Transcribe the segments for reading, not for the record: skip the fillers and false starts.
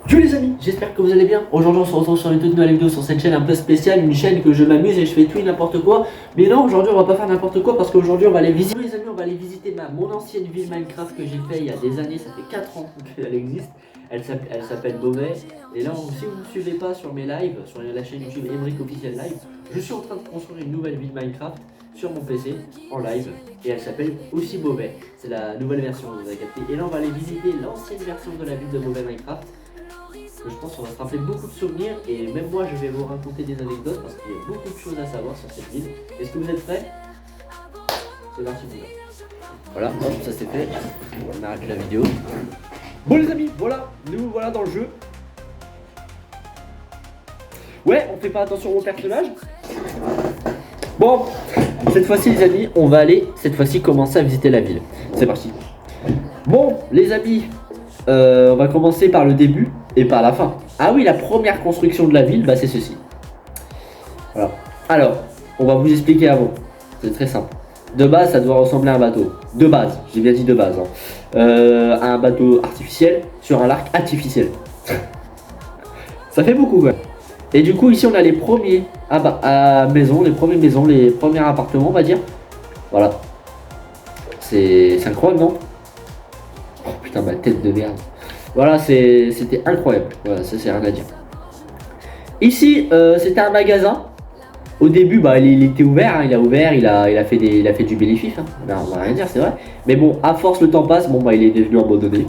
Yo les amis, j'espère que vous allez bien. Aujourd'hui on se retrouve sur une toute nouvelle vidéo sur cette chaîne un peu spéciale, une chaîne que je m'amuse et je fais tout et n'importe quoi. Mais non, aujourd'hui on va pas faire n'importe quoi parce qu'aujourd'hui on va aller visiter. Les amis, on va aller visiter mon ancienne ville Minecraft que j'ai fait il y a des années, ça fait 4 ans qu'elle existe. Elle s'appelle Beauvais. Et là, si vous ne me suivez pas sur mes lives, sur la chaîne YouTube Emeric Officiel Live, je suis en train de construire une nouvelle ville Minecraft sur mon PC en live et elle s'appelle aussi Beauvais. C'est la nouvelle version, vous avez capté. Et là on va aller visiter l'ancienne version de la ville de Beauvais Minecraft. Je pense qu'on va se rappeler beaucoup de souvenirs et même moi je vais vous raconter des anecdotes parce qu'il y a beaucoup de choses à savoir sur cette ville. Est-ce que vous êtes prêts? C'est parti mon gars. Voilà, hop, ça c'est fait. On arrête la vidéo. Bon les amis, voilà, nous voilà dans le jeu. Ouais, on fait pas attention aux personnages. Bon, cette fois-ci les amis, on va aller cette fois-ci commencer à visiter la ville. C'est parti. Bon les amis, on va commencer par le début et par la fin. Ah oui, la première construction de la ville, bah c'est ceci. Voilà. Alors, on va vous expliquer avant. C'est très simple. De base, ça doit ressembler à un bateau. De base, j'ai bien dit de base. Un bateau artificiel sur un lac artificiel. Ça fait beaucoup, ouais. Et du coup, ici, on a les premiers maisons, les premiers appartements, on va dire. Voilà. C'est incroyable, non? Oh putain, ma tête de merde. Voilà, c'était incroyable. Voilà, ça c'est rien à dire. Ici, c'était un magasin. Au début, bah, il était ouvert. Hein, il a ouvert, il a fait du bénéfice. Hein. Ben, on va rien dire, c'est vrai. Mais bon, à force le temps passe, bon bah, il est devenu abandonné.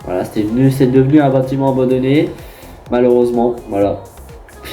Voilà, c'est devenu un bâtiment abandonné. Malheureusement, voilà.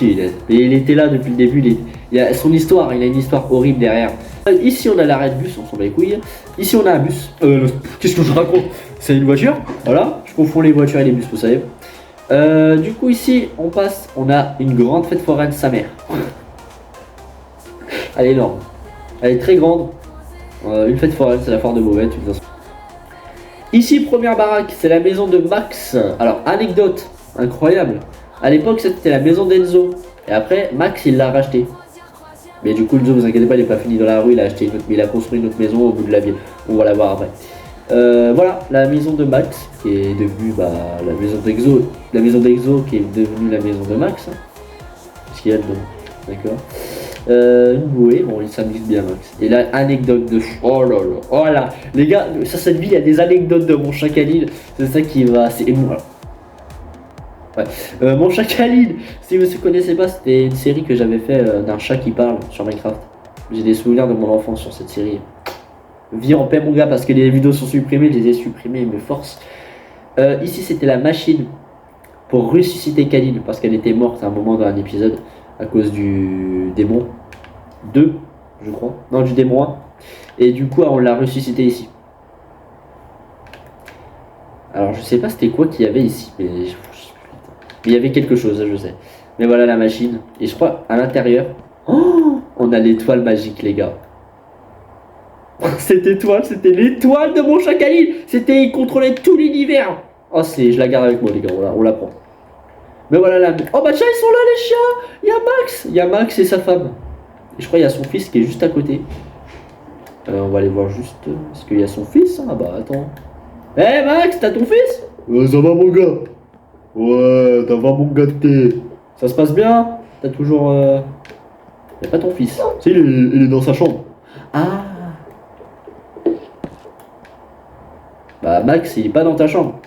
Il était là depuis le début. Il a son histoire, il a une histoire horrible derrière. Ici on a l'arrêt de bus, on s'en bat les couilles. Ici on a un bus. Qu'est-ce que je raconte? C'est une voiture. Voilà, je confonds les voitures et les bus, vous savez. Du coup ici on a une grande fête foraine sa mère. Elle est énorme. Elle est très grande. Une fête foraine, c'est la foire de Beauvais. Ici première baraque, c'est la maison de Max. Alors anecdote incroyable. À l'époque c'était la maison d'Enzo. Et après Max il l'a racheté. Mais du coup, Enzo, vous inquiétez pas, il n'est pas fini dans la rue, il a construit une autre maison au bout de la ville. On va la voir après. Voilà, la maison de Max, qui est devenue la maison d'Exo. La maison d'Exo qui est devenue la maison de Max. Hein. Qu'est-ce qu'il y a dedans? D'accord. Une bouée, bon, il s'amuse bien, Max. Et là, anecdote de fou. Oh là là, oh là. Les gars, sur cette ville, il y a des anecdotes de mon chat Khalil. C'est ça qui va. C'est émouvant. Ouais. Mon chat Khalil, si vous ne connaissez pas, c'était une série que j'avais fait d'un chat qui parle sur Minecraft. J'ai des souvenirs de mon enfance sur cette série. Vis en paix mon gars, parce que les vidéos sont supprimées, je les ai supprimées, me force. Ici c'était la machine pour ressusciter Khalil, parce qu'elle était morte à un moment dans un épisode à cause du démon 2, je crois. Non, du démon 1. Et du coup on l'a ressuscité ici. Alors je sais pas c'était quoi qu'il y avait ici, mais il y avait quelque chose, je sais. Mais voilà la machine. Et je crois à l'intérieur, oh, on a l'étoile magique, les gars. Cette étoile, c'était l'étoile de mon chat Khalil. C'était, il contrôlait tout l'univers. Oh, je la garde avec moi, les gars. On la prend. Mais voilà la. Oh bah tiens, ils sont là, les chiens. Il y a Max et sa femme. Et je crois qu'il y a son fils qui est juste à côté. On va aller voir juste. Est-ce qu'il y a son fils? Ah bah attends. Eh hey, Max, t'as ton fils? Ça va mon gars. Ouais, ça va mon gâté. Ça se passe bien? T'as toujours... Y'a pas ton fils? Si, il est dans sa chambre. Ah. Bah Max, il est pas dans ta chambre.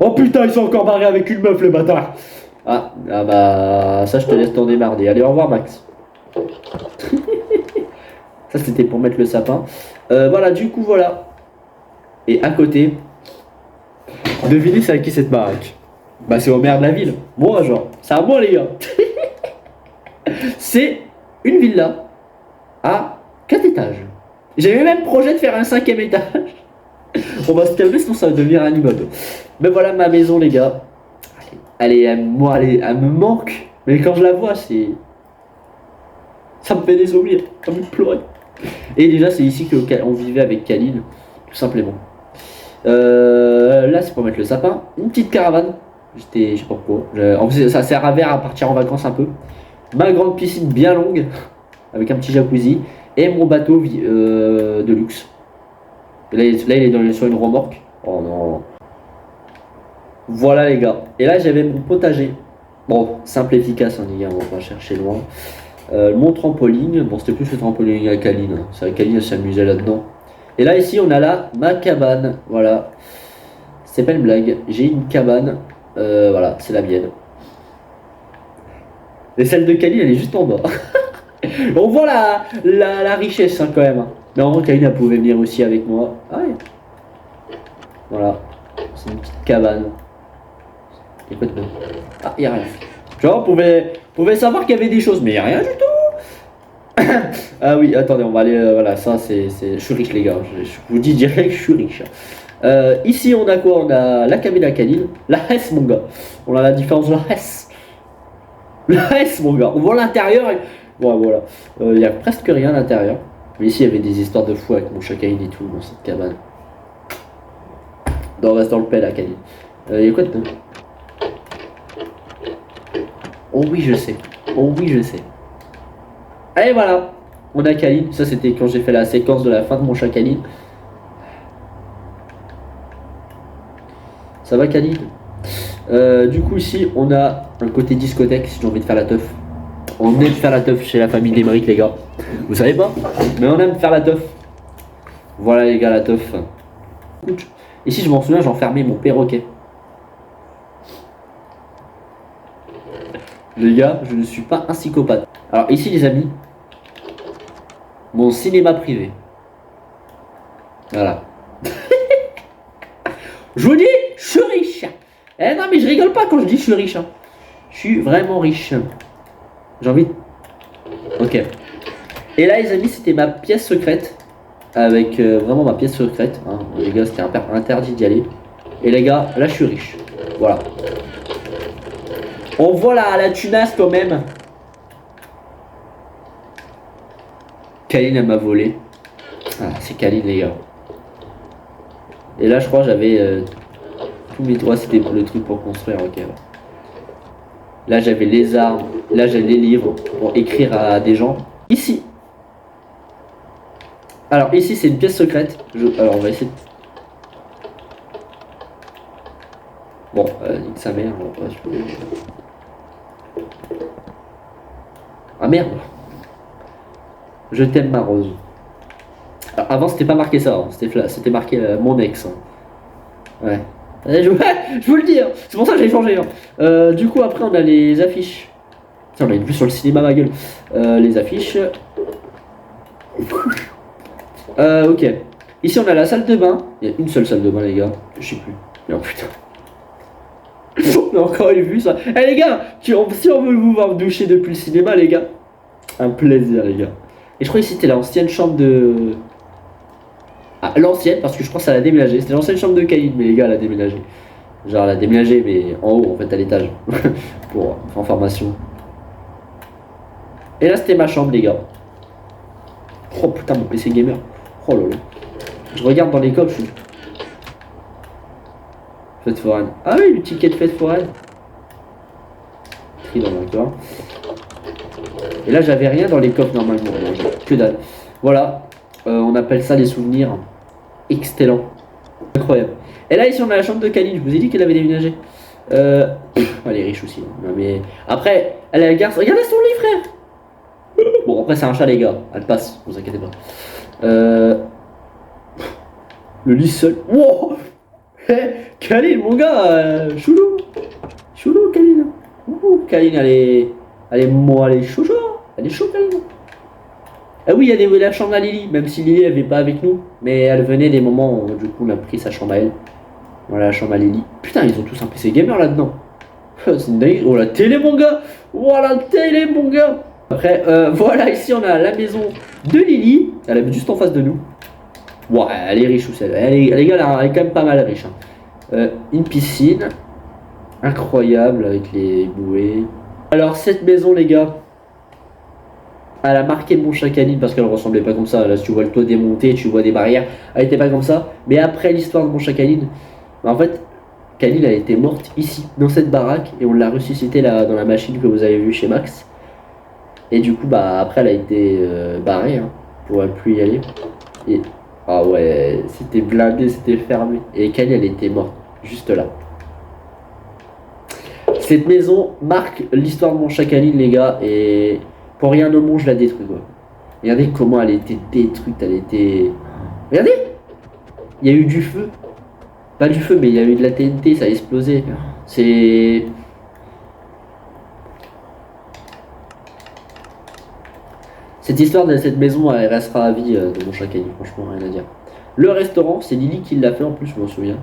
Oh putain, ils sont encore barrés avec une meuf, les bâtards. Ah bah... Ça, je te laisse t'en démarrer. Allez, au revoir Max. Ça, c'était pour mettre le sapin. Voilà, du coup, voilà. Et à côté... Devinez c'est à qui cette baraque? Bah c'est au maire de la ville. Moi genre. C'est à moi les gars. C'est une villa à 4 étages. J'avais même projet de faire un 5e étage. On va se calmer sinon ça va devenir un immeuble. Mais voilà ma maison les gars. Elle me manque. Mais quand je la vois c'est... Ça me fait des souvenirs. Ça me pleurer. Et déjà c'est ici qu'on vivait avec Khalil. Tout simplement. Là c'est pour mettre le sapin. Une petite caravane. Je sais pas pourquoi. En plus ça sert à verre à partir en vacances un peu. Ma grande piscine bien longue. Avec un petit jacuzzi. Et mon bateau de luxe. Là il est sur une remorque. Oh non. Voilà les gars. Et là j'avais mon potager. Bon, simple et efficace hein, les gars, on va pas chercher loin. Mon trampoline, bon c'était plus le trampoline à Kaline. Hein. C'est vrai que Kaline elle s'amusait là-dedans. Et là ici on a là ma cabane. Voilà. C'est pas une blague. J'ai une cabane. Voilà, c'est la mienne. Et celle de Kaline elle est juste en bas. On voit la richesse hein, quand même. Hein. Mais en vrai Kaline elle pouvait venir aussi avec moi. Ah ouais. Voilà. C'est une petite cabane. Écoute bien. Ah, y'a rien. Genre, on pouvait savoir qu'il y avait des choses, mais y'a rien du tout. Ah oui, attendez, on va aller. Voilà, ça c'est. Je suis riche, les gars. Je vous dis direct que je suis riche. Ici, on a quoi? On a la cabine à canine. La Hesse, mon gars. On a la différence de la Hesse. La Hesse, mon gars. On voit l'intérieur. Bon, voilà. Il y a presque rien à l'intérieur. Mais ici, il y avait des histoires de fou avec mon chacaïne et tout dans cette cabane. On reste dans le pelle, la canine. Il y a quoi dedans? Oh oui, je sais. Oh oui, je sais. Allez, voilà. On a Kaline. Ça, c'était quand j'ai fait la séquence de la fin de mon chat Kaline. Ça va, Kaline? Du coup, ici, on a un côté discothèque si j'ai envie de faire la teuf. On aime faire la teuf chez la famille d'Emeric, les gars. Vous savez pas? Mais on aime faire la teuf. Voilà, les gars, la teuf. Ici, je m'en souviens, j'enfermais mon perroquet. Les gars, je ne suis pas un psychopathe. Alors ici les amis, mon cinéma privé. Voilà. Je vous dis, je suis riche. Eh non mais je rigole pas quand je dis je suis riche. Hein. Je suis vraiment riche. J'ai envie. Ok. Et là les amis, c'était ma pièce secrète. Avec vraiment ma pièce secrète. Hein. Les gars, c'était interdit d'y aller. Et les gars, là je suis riche. Voilà. On voit la tunasse quand même. Kaline elle m'a volé. Ah, c'est Kaline les gars. Et là je crois j'avais tous mes droits, c'était le truc pour construire. Ok. Là j'avais les armes. Là j'avais les livres pour écrire à des gens. Ici. Alors ici c'est une pièce secrète. Alors on va essayer. Bon, nique sa mère. Ah merde. Je t'aime ma rose. Alors, avant c'était pas marqué ça, hein. C'était marqué mon ex. Hein. Ouais. Je vous le dis, hein. C'est pour ça que j'ai changé. Hein. Du coup après on a les affiches. Tiens, on a une vue sur le cinéma ma gueule. Les affiches. Ok. Ici on a la salle de bain. Il y a une seule salle de bain les gars. Je sais plus. Mais oh putain. On a encore une vue ça. Eh les gars, si on veut vous voir doucher depuis le cinéma les gars. Un plaisir les gars. Et je crois que c'était l'ancienne chambre de... Ah, l'ancienne, parce que je crois que ça l'a déménagé. C'était l'ancienne chambre de Kaline, mais les gars, elle a déménagé. Genre, elle a déménagé, mais en haut, en fait, à l'étage. Pour information. Et là, c'était ma chambre, les gars. Oh putain, mon PC gamer. Oh là là. Je regarde dans les coffres, je suis... Fête foraine. Ah oui, le ticket de fête foraine. Tri dans le corps. Et là, j'avais rien dans les coffres normalement. Que dalle. Voilà. On appelle ça des souvenirs excellents. Incroyable. Et là, ici, on a la chambre de Kaline. Je vous ai dit qu'elle avait déménagé. Elle est riche aussi. Non, mais après, elle a le garçon. Regardez son lit, frère. Bon, après, c'est un chat, les gars. Elle passe. Ne vous inquiétez pas. Le lit seul. Wow. Kaline, mon gars. Choulou. Choulou, Kaline. Kaline, elle est chouchou. Elle est chaude, Kaline. Ah oui, il y a la chambre à Lily, même si Lily elle vient pas avec nous, mais elle venait des moments où du coup on a pris sa chambre à elle. Voilà la chambre à Lily. Putain, ils ont tous un PC gamer là-dedans. C'est une dingue. Oh la télé mon gars. Oh la télé mon gars. Après, voilà, ici on a la maison de Lily. Elle habite juste en face de nous. Ouais, elle est riche ou celle. Les gars, elle est quand même pas mal riche. Hein. Une piscine. Incroyable avec les bouées. Alors cette maison les gars. Elle a marqué mon chat Kaline parce qu'elle ressemblait pas comme ça. Là, si tu vois le toit démonté, tu vois des barrières. Elle était pas comme ça. Mais après l'histoire de mon chat Kaline, en fait, Kaline elle était morte ici, dans cette baraque, et on l'a ressuscitée là dans la machine que vous avez vue chez Max. Et du coup, bah après, elle a été barrée. Hein, pour plus y aller. Et ah ouais, c'était blindé, c'était fermé. Et Kaline elle était morte juste là. Cette maison marque l'histoire de mon Chacaline, les gars, et pour rien au monde, je la détruis, quoi. Regardez comment elle était détruite, elle était... Regardez! Il y a eu du feu. Pas du feu, mais il y a eu de la TNT, ça a explosé. C'est... Cette histoire de cette maison, elle restera à vie de mon Chacaline, franchement, rien à dire. Le restaurant, c'est Lily qui l'a fait en plus, je m'en souviens.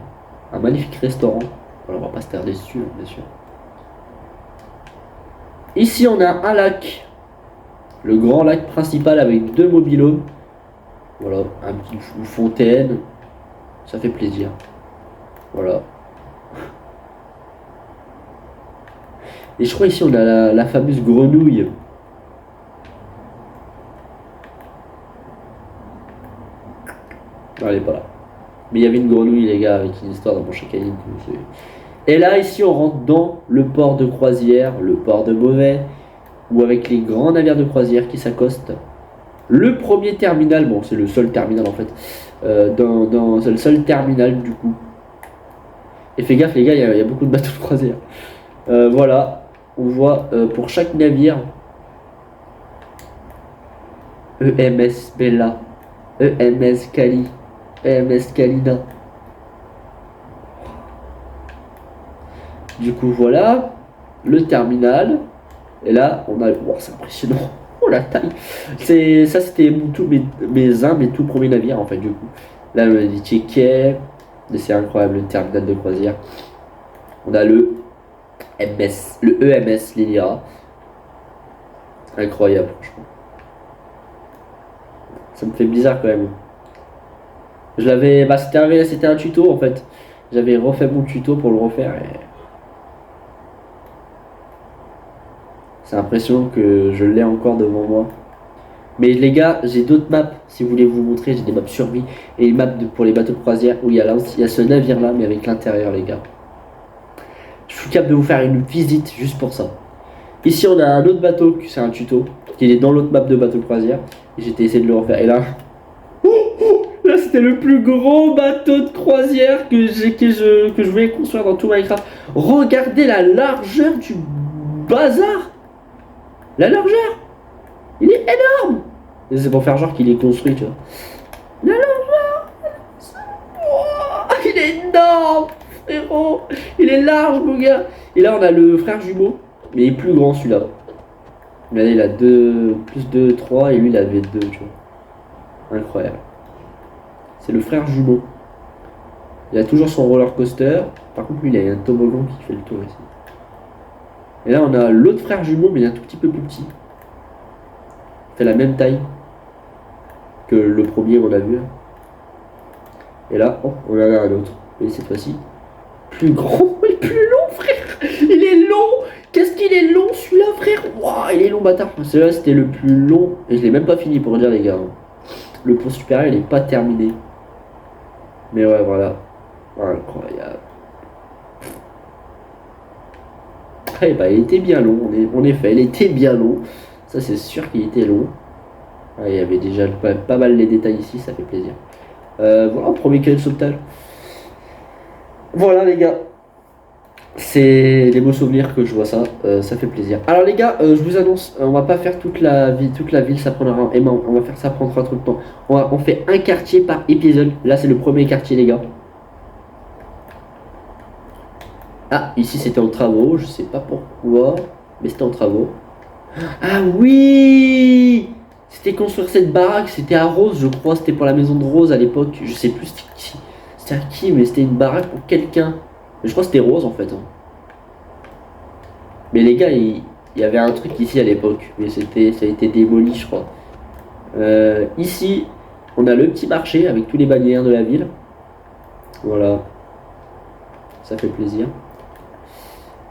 Un magnifique restaurant. Alors, on va pas se tarder dessus, bien sûr. Ici, on a un lac. Le grand lac principal avec 2 mobilhomes. Voilà, une fontaine. Ça fait plaisir. Voilà. Et je crois ici, on a la fameuse grenouille. Non, elle est pas là. Mais il y avait une grenouille, les gars, avec une histoire dans mon Chacaline. Et là, ici, on rentre dans le port de croisière, le port de Beauvais, où avec les grands navires de croisière qui s'accostent. Le premier terminal, bon, c'est le seul terminal en fait, c'est le seul terminal du coup. Et fais gaffe, les gars, il y a beaucoup de bateaux de croisière. Voilà, on voit pour chaque navire EMS Bella, EMS Cali, EMS Calida. Du coup, voilà le terminal. Et là, on a. Wow, c'est impressionnant. Oh la taille. Ça, c'était mes tout premiers navires en fait, du coup. Là, on a des tickets. C'est incroyable, le terminal de croisière. On a le EMS Lilia. Incroyable, franchement. Ça me fait bizarre quand même. Je l'avais. Bah, c'était un tuto en fait. J'avais refait mon tuto pour le refaire. Et... c'est impressionnant que je l'ai encore devant moi. Mais les gars, j'ai d'autres maps. Si vous voulez vous montrer, j'ai des maps survie. Et les maps pour les bateaux de croisière où il y a ce navire là, mais avec l'intérieur, les gars. Je suis capable de vous faire une visite juste pour ça. Ici, on a un autre bateau, c'est un tuto, qui est dans l'autre map de bateau de croisière. Et j'étais essayé de le refaire. Et là, là c'était le plus gros bateau de croisière que je voulais construire dans tout Minecraft. Regardez la largeur du bazar. La largeur, il est énorme. Et c'est pour faire genre qu'il est construit, tu vois. La largeur, oh, il est énorme, frérot. Il est large, mon gars. Et là, on a le frère jumeau, mais il est plus grand celui-là. Regardez, il a plus de 3 et lui, il avait 2, tu vois. Incroyable. C'est le frère jumeau. Il a toujours son roller coaster. Par contre, lui, il a un toboggan qui fait le tour ici. Et là, on a l'autre frère jumeau, mais il est un tout petit peu plus petit. Il fait la même taille que le premier qu'on a vu. Et là, oh, on en a un autre. Et cette fois-ci, plus grand et plus long, frère. Il est long. Qu'est-ce qu'il est long, celui-là, frère. Waouh, il est long, bâtard. Celui-là, c'était le plus long. Et je l'ai même pas fini, pour dire, les gars. Le pont supérieur, il n'est pas terminé. Mais ouais, voilà. Incroyable. Eh bah, il était bien long, en effet, il était bien long. Ça, c'est sûr qu'il était long. Ah, il y avait déjà pas mal les détails ici, ça fait plaisir. Voilà, premier quai de sauvetage. Voilà, les gars. C'est les beaux souvenirs que je vois ça, ça fait plaisir. Alors les gars, je vous annonce, on va pas faire toute la ville, ça prendra on va faire ça prendra trop de temps. On fait un quartier par épisode. Là, c'est le premier quartier, les gars. Ah, ici c'était en travaux, je sais pas pourquoi, mais c'était en travaux. Ah oui! C'était construire cette baraque, c'était à Rose, je crois, c'était pour la maison de Rose à l'époque, je sais plus c'était à qui, mais c'était une baraque pour quelqu'un. Je crois que c'était Rose en fait. Hein. Mais les gars, il y avait un truc ici à l'époque, mais ça a été démoli, je crois. Ici, on a le petit marché avec tous les bannières de la ville. Voilà. Ça fait plaisir.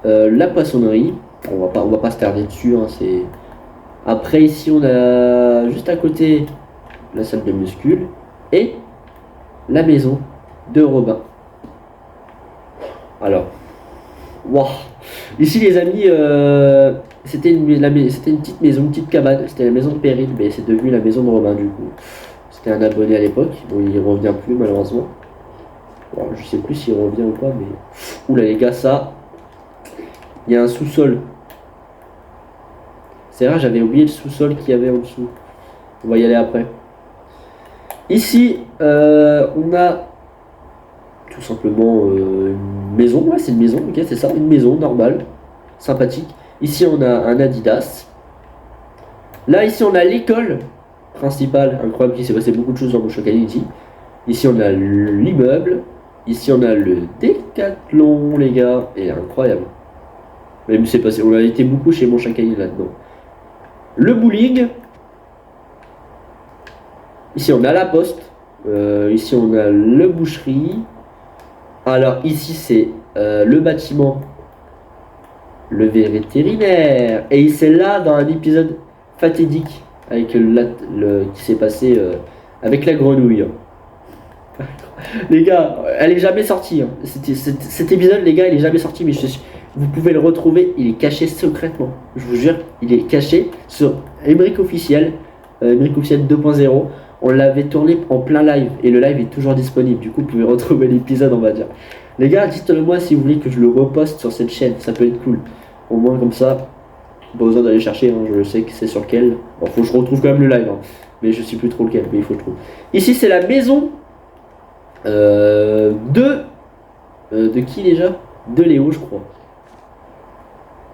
La poissonnerie, on va pas se tarder dessus. Hein, après ici on a juste à côté la salle de muscule et la maison de Robin. Alors, waouh. Ici les amis, c'était une petite maison, une petite cabane. C'était la maison de Péril, mais c'est devenu la maison de Robin du coup. C'était un abonné à l'époque, bon il revient plus malheureusement. Bon, je sais plus s'il revient ou pas, mais oula les gars, ça. Il y a un sous-sol. C'est vrai, j'avais oublié le sous-sol qu'il y avait en dessous. On va y aller après. Ici, on a tout simplement une maison. Ouais, c'est une maison, ok, c'est ça, une maison normale, sympathique. Ici, on a un Adidas. Là, ici, on a l'école principale. Incroyable, il s'est passé beaucoup de choses dans mon Chocali ici. Ici, on a l'immeuble. Ici, on a le Décathlon, les gars. Et incroyable. Même c'est passé, on a été beaucoup chez mon Chocali là-dedans. Le bowling. Ici, on a la poste. Ici, on a le boucherie. Alors, ici, c'est le bâtiment. Le vétérinaire. Et c'est là, dans un épisode fatidique, avec qui s'est passé avec la grenouille. Les gars, elle est jamais sortie. Hein. Cet épisode, les gars, il est jamais sorti, mais vous pouvez le retrouver. Il est caché secrètement. Je vous jure, il est caché sur Emmerich Officiel, Emmerich Officiel 2.0. On l'avait tourné en plein live et le live est toujours disponible. Du coup, vous pouvez retrouver l'épisode, on va dire. Les gars, dites-le moi si vous voulez que je le reposte sur cette chaîne. Ça peut être cool. Au moins comme ça, pas besoin d'aller chercher. Hein. Je sais que c'est sur lequel. Bon, faut que je retrouve quand même le live, hein. Mais je sais plus trop lequel. Mais il faut que je trouve. Ici, c'est la maison de qui déjà? De Léo, je crois.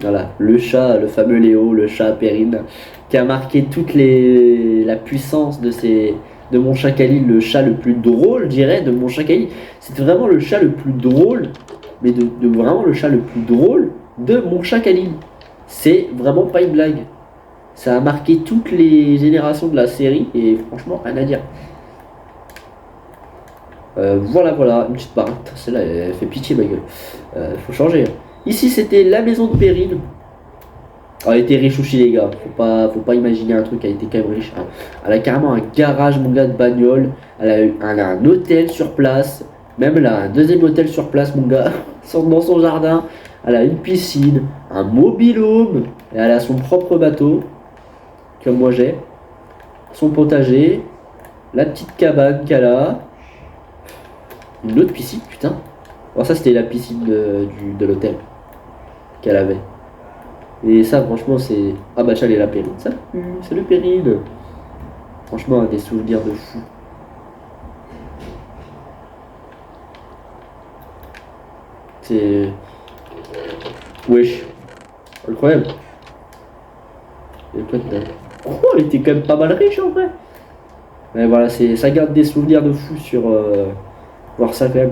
Voilà, le chat, le fameux Léo, le chat à Perrine, qui a marqué la puissance de mon Chacali, le chat le plus drôle, je dirais, de mon Chacali. C'est vraiment le chat le plus drôle, mais de vraiment le chat le plus drôle de mon Chacali. C'est vraiment pas une blague. Ça a marqué toutes les générations de la série et franchement, rien à dire. Voilà, une petite barre. Celle-là, elle fait pitié, ma gueule. Faut changer. Ici, c'était la maison de Perrine. Elle était riche aussi, les gars. Faut pas imaginer un truc, elle était quand même riche. Hein. Elle a carrément un garage, mon gars, de bagnole. Elle a un hôtel sur place. Même elle a un deuxième hôtel sur place, mon gars. Dans son jardin. Elle a une piscine, un mobil-home. Et elle a son propre bateau. Comme moi j'ai. Son potager. La petite cabane qu'elle a. Une autre piscine, putain. Bon, ça c'était la piscine de l'hôtel qu'elle avait. Et ça, franchement, c'est. Ah bah, elle est la Périne. Ça, c'est le Périne. Franchement, des souvenirs de fou. C'est. Wesh. Incroyable. Et oh, elle était quand même pas mal riche en vrai. Mais voilà, ça garde des souvenirs de fou sur. Voir ça quand même.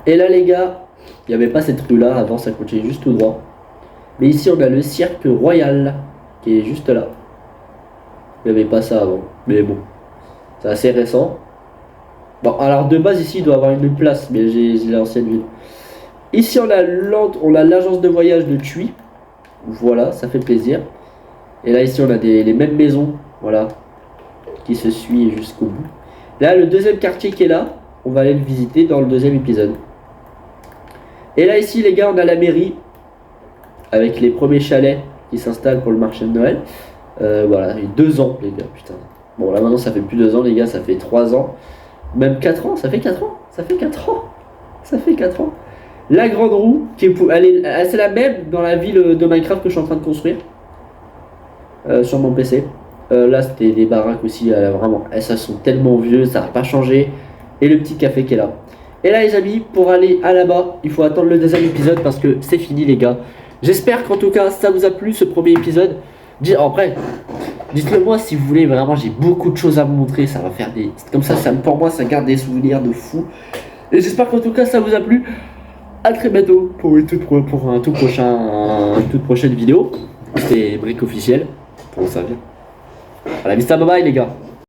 Et là les gars, il n'y avait pas cette rue là, avant ça continuait juste tout droit. Mais ici on a le cirque royal, qui est juste là. Il n'y avait pas ça avant, mais bon, c'est assez récent. Bon, alors de base ici il doit y avoir une place, mais j'ai l'ancienne ville. Ici on a l'agence de voyage de Thuy. Voilà, ça fait plaisir. Et là ici on a les mêmes maisons, voilà, qui se suivent jusqu'au bout. Là le deuxième quartier qui est là, on va aller le visiter dans le deuxième épisode. Et là ici les gars on a la mairie avec les premiers chalets qui s'installent pour le marché de Noël. Voilà, il y a 2 ans les gars, putain. Bon là maintenant ça fait plus 2 ans les gars, ça fait 3 ans. Même 4 ans, ça fait 4 ans. Ça fait 4 ans. Ça fait 4 ans. La grande roue, c'est la même dans la ville de Minecraft que je suis en train de construire. Sur mon PC. Là c'était des baraques aussi, vraiment, ça sont tellement vieux, ça n'a pas changé. Et le petit café qui est là. Et là les amis, pour aller à là-bas, il faut attendre le deuxième épisode parce que c'est fini les gars. J'espère qu'en tout cas ça vous a plu ce premier épisode. Après, dites-le moi si vous voulez, vraiment j'ai beaucoup de choses à vous montrer, ça va faire des... Comme ça, pour moi ça garde des souvenirs de fou. Et j'espère qu'en tout cas ça vous a plu. A très bientôt pour une toute prochaine vidéo. C'était Brick Officiel. Comment ça vient? À la vista, bye bye les gars.